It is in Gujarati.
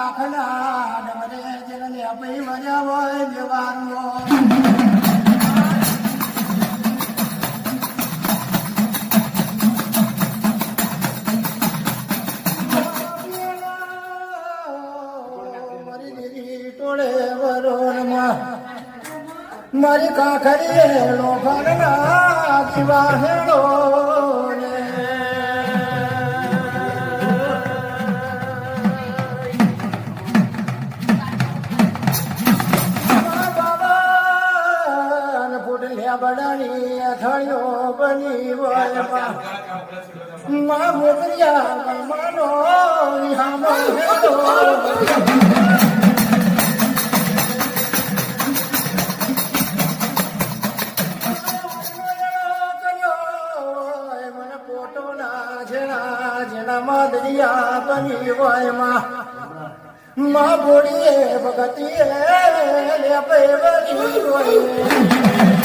લાખના ડમરે જનને અભય વર્યા હોય દેવાનો મારી કાખરી લો ભરના જીવા હેલો ફૂટલ્યા બડાની અથાણીઓ બની માં મોકરિયા માનો વિહામો હેલો દરિયા બની હોય માં બોડીએ ભગતીએ લે બની હોય